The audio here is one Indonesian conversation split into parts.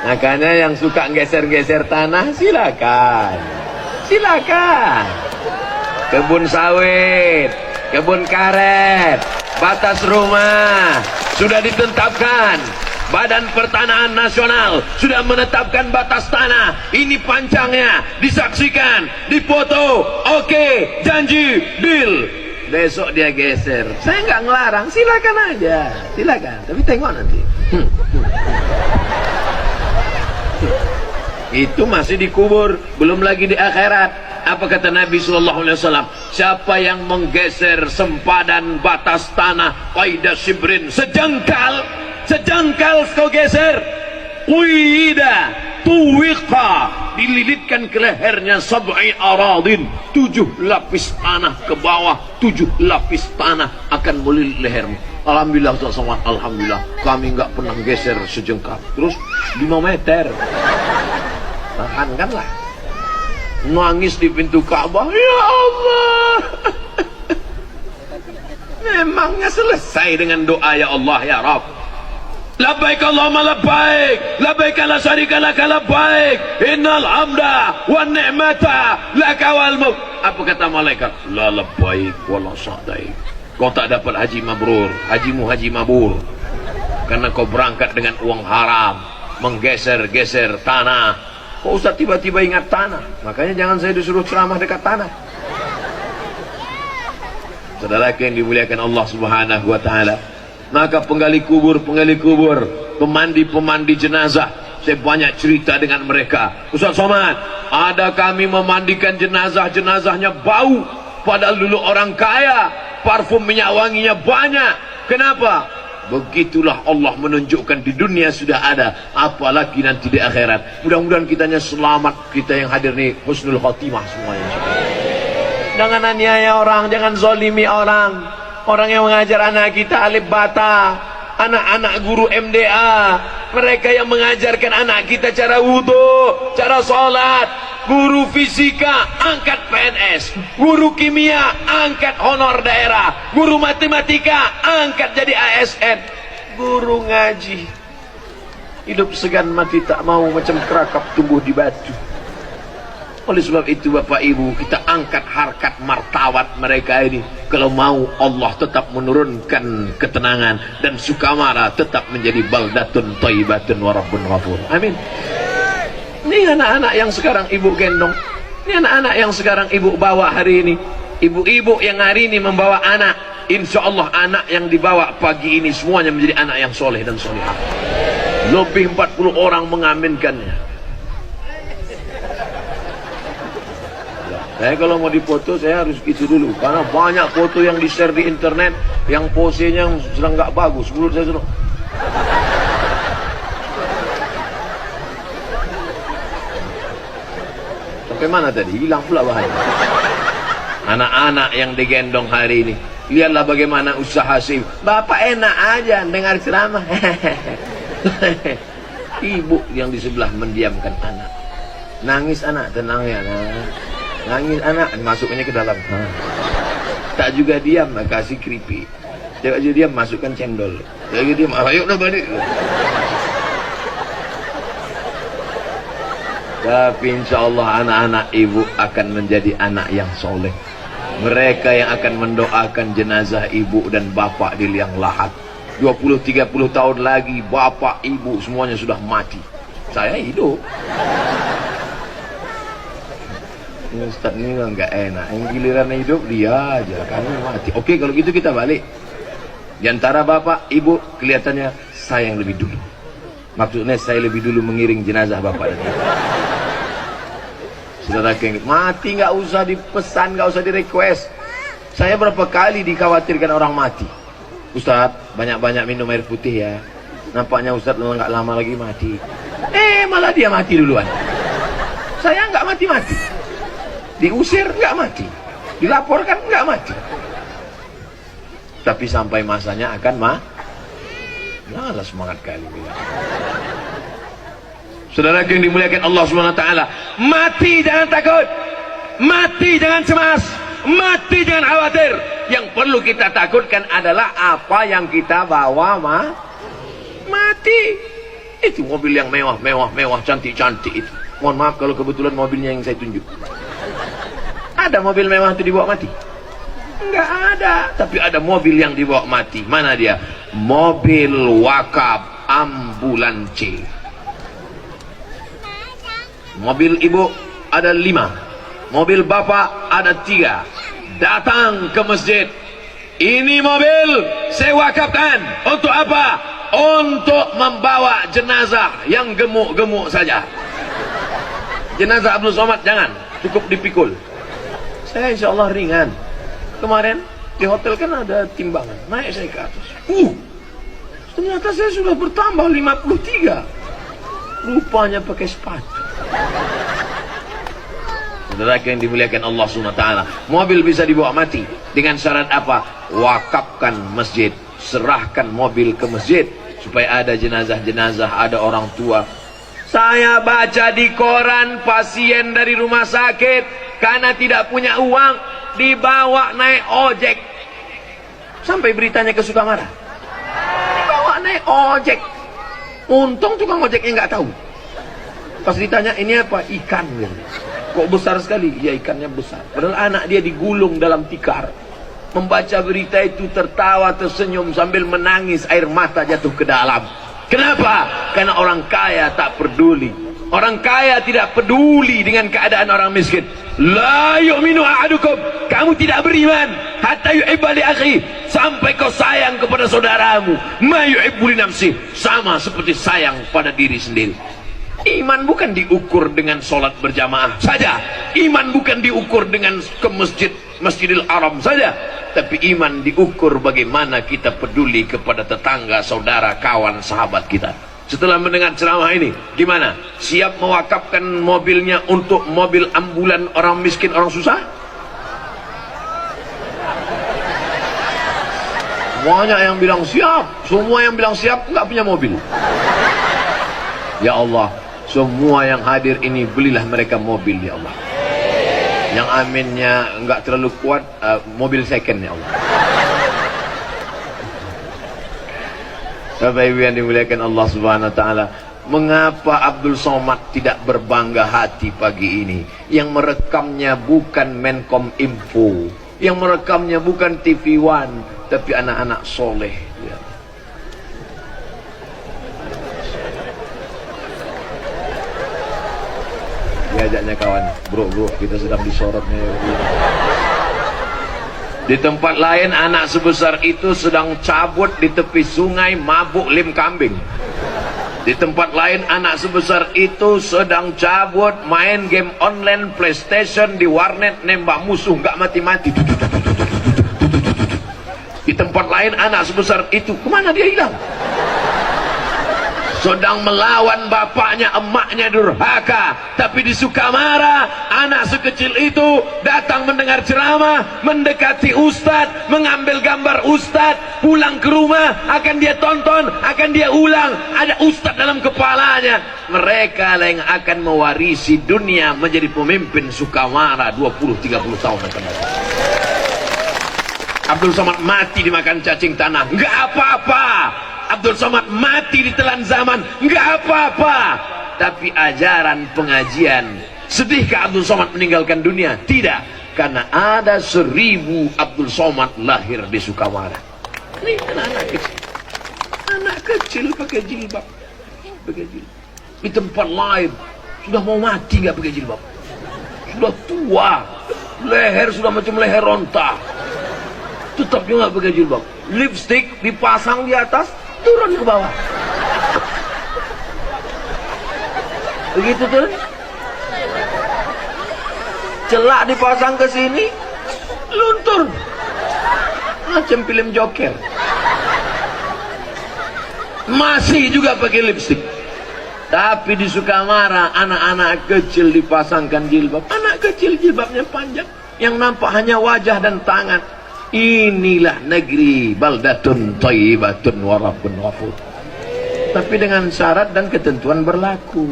Makanya yang suka geser-geser tanah silakan. Silakan. Kebun sawit, kebun karet, batas rumah sudah ditetapkan. Badan Pertanahan Nasional sudah menetapkan batas tanah. Ini panjangnya, disaksikan, difoto. Oke, janji, deal. Besok dia geser. Saya nggak ngelarang, silakan aja, silakan. Tapi tengok nanti. Itu masih dikubur, belum lagi di akhirat. Apa kata Nabi SAW? Siapa yang menggeser sempadan batas tanah qaida shibrin, sejengkal kau geser, uida tuwiqa, dililitkan ke lehernya sab'i aradin, 7 lapis tanah ke bawah, 7 lapis tanah akan melilit lehermu. Alhamdulillah, alhamdulillah, kami nggak pernah geser sejengkal. Terus 5 meter, tahankanlah. Nangis di pintu Ka'bah, ya Allah. Memangnya selesai dengan doa ya Allah ya Rabb? Labbaik Allahumma labbaik, labbaik la syarika laka labbaik, innal hamda wan ni'mata laka wal mulk. Apa kata malaikat? La labbaik wa la sa'daik. Kau tak dapat haji mabrur, hajimu haji mabur, karena kau berangkat dengan uang haram, menggeser-geser tanah. Kok Ustaz tiba-tiba ingat tanah? Makanya jangan saya disuruh ceramah dekat tanah. Saudara yang dimuliakan Allah Subhanahu wa taala, maka penggali kubur, pemandi jenazah, saya banyak cerita dengan mereka. Ustaz Somad, ada kami memandikan jenazahnya bau, padahal dulu orang kaya, parfum minyak wanginya banyak. Kenapa? Begitulah Allah menunjukkan di dunia sudah ada, apalagi nanti di akhirat. Mudah-mudahan kitanya selamat, kita yang hadir nih husnul khotimah semuanya. Jangan aniaya orang, jangan zolimi orang. Orang yang mengajar anak kita alif bata, anak-anak guru MDA, mereka yang mengajarkan anak kita cara wudhu, cara sholat. Guru fisika angkat PNS, guru kimia angkat honor daerah, guru matematika angkat jadi ASN, guru ngaji hidup segan mati tak mau macam kerakap tumbuh di batu. Oleh sebab itu Bapak Ibu, kita angkat harkat martabat mereka ini. Kalau mau Allah tetap menurunkan ketenangan, dan Sukamara tetap menjadi baldatun thayyibatun wa rabbun ghafur. Amin. Ini anak-anak yang sekarang ibu gendong, ini anak-anak yang sekarang ibu bawa hari ini, ibu-ibu yang hari ini membawa anak, insya Allah anak yang dibawa pagi ini semuanya menjadi anak yang soleh dan solehah. Lebih 40 orang mengaminkannya. Saya kalau mau dipoto saya harus itu dulu, karena banyak foto yang di share di internet yang posenya sedang nggak bagus. Menurut saya sudah. Sampai mana tadi? Hilang pula bahaya. Anak-anak yang digendong hari ini, lihatlah bagaimana usaha sih. Bapak enak aja dengar ceramah. Ibu yang di sebelah mendiamkan anak. Nangis anak, tenang ya nak. Nangis anak, masuknya ke dalam. Tak juga diam, kasih keripik. Tak juga diam, masukkan cendol. Tak juga diam, ayo dah balik. Tapi insya Allah anak-anak ibu akan menjadi anak yang soleh. Mereka yang akan mendoakan jenazah ibu dan bapak di liang lahat. 20-30 tahun lagi bapak ibu semuanya sudah mati. Saya hidup. Ustaz ini enggak enak. Yang giliran hidup dia aja, kami mati. Oke, kalau gitu kita balik. Di antara bapak ibu kelihatannya saya yang lebih dulu. Maksudnya saya lebih dulu mengiring jenazah bapak ini. Saudara yang mati nggak usah dipesan, nggak usah di request. Saya berapa kali dikhawatirkan orang mati. Ustaz, banyak-banyak minum air putih ya. Nampaknya Ustaz nggak lama lagi mati. Malah dia mati duluan. Saya nggak mati-mati. Diusir nggak mati. Dilaporkan nggak mati. Tapi sampai masanya akan janganlah semangat kali. Saudara yang dimuliakan Allah Subhanahu wa taala, mati jangan takut, mati jangan cemas, mati jangan khawatir. Yang perlu kita takutkan adalah apa yang kita bawa mati. Itu mobil yang mewah, cantik-cantik itu. Mohon maaf kalau kebetulan mobilnya yang saya tunjuk. Ada mobil mewah itu dibawa mati? Enggak ada. Tapi ada mobil yang dibawa mati. Mana dia? Mobil wakaf ambulance. Mobil ibu ada 5, mobil bapak ada 3. Datang ke masjid. Ini mobil saya wakafkan. Untuk apa? Untuk membawa jenazah yang gemuk-gemuk saja. Jenazah Abdul Somad jangan, cukup dipikul. Saya insya Allah ringan. Kemarin di hotel kan ada timbangan, naik saya ke atas. Ternyata saya sudah bertambah 53. Rupanya pakai sepatu. Saudara yang dimuliakan Allah SWT, mobil bisa dibawa mati dengan syarat apa? Wakafkan masjid, serahkan mobil ke masjid supaya ada jenazah-jenazah, ada orang tua. Saya baca di koran pasien dari rumah sakit karena tidak punya uang dibawa naik ojek sampai beritanya ke Sukamara. Dibawa naik ojek. Untung tukang ojeknya nggak tahu. Pas ditanya ini apa? Ikan. Kok besar sekali? Ya ikannya besar. Padahal anak dia digulung dalam tikar. Membaca berita itu tertawa tersenyum sambil menangis, air mata jatuh ke dalam. Kenapa? Karena orang kaya tak peduli. Orang kaya tidak peduli dengan keadaan orang miskin. La yu'minu ahadukum, kamu tidak beriman hatta yuhibba li akhi, sampai kau sayang kepada saudaramu ma yuhibbu li nafsi, sama seperti sayang pada diri sendiri. Iman bukan diukur dengan sholat berjamaah saja. Iman bukan diukur dengan ke Masjidil Haram saja. Tapi iman diukur bagaimana kita peduli kepada tetangga, saudara, kawan, sahabat kita. Setelah mendengar ceramah ini, gimana? Siap mewakafkan mobilnya untuk mobil ambulan orang miskin, orang susah? Semuanya yang bilang siap. Semua yang bilang siap nggak punya mobil. Ya Allah, semua yang hadir ini belilah mereka mobil, ya Allah. Yang aminnya enggak terlalu kuat, mobil second, ya Allah. Bapak Ibu yang dimuliakan Allah Subhanahu wa taala, mengapa Abdul Somad tidak berbangga hati pagi ini? Yang merekamnya bukan Menkom Info, yang merekamnya bukan TV One, tapi anak-anak soleh. Ya. Diajaknya kawan, bro kita sedang disorotnya. Di tempat lain anak sebesar itu sedang cabut di tepi sungai mabuk lim kambing. Di tempat lain anak sebesar itu sedang cabut main game online PlayStation di warnet, nembak musuh nggak mati-mati. Di tempat lain anak sebesar itu kemana dia hilang? Sedang melawan bapaknya, emaknya durhaka. Tapi di Sukamara, anak sekecil itu datang mendengar ceramah, mendekati ustadz, mengambil gambar ustadz, pulang ke rumah, akan dia tonton, akan dia ulang. Ada ustadz dalam kepalanya. Mereka yang akan mewarisi dunia menjadi pemimpin Sukamara 20-30 tahun akan datang. Abdul Somad mati dimakan cacing tanah, nggak apa-apa. Abdul Somad mati ditelan zaman, nggak apa-apa. Tapi ajaran pengajian, sedihkah Abdul Somad meninggalkan dunia? Tidak, karena ada 1000 Abdul Somad lahir di Sukamara. Ini anak kecil pakai jilbab, di tempat lain sudah mau mati nggak pakai jilbab, sudah tua, leher sudah macam leher onta, tetap juga nggak pakai jilbab. Lipstick dipasang di atas, turun ke bawah. Begitu tuh. Celak dipasang ke sini, luntur. Macam film Joker. Masih juga pakai lipstick. Tapi di Sukamara anak-anak kecil dipasangkan jilbab. Anak kecil jilbabnya panjang, yang nampak hanya wajah dan tangan. Inilah negeri baldatun thayyibatun wa rabbun ghafur. Tapi dengan syarat dan ketentuan berlaku.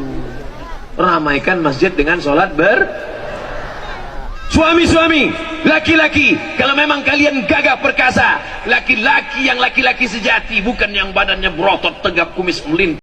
Ramaikan masjid dengan sholat suami-suami, laki-laki, kalau memang kalian gagah perkasa, laki-laki yang laki-laki sejati, bukan yang badannya berotot tegap kumis melintang.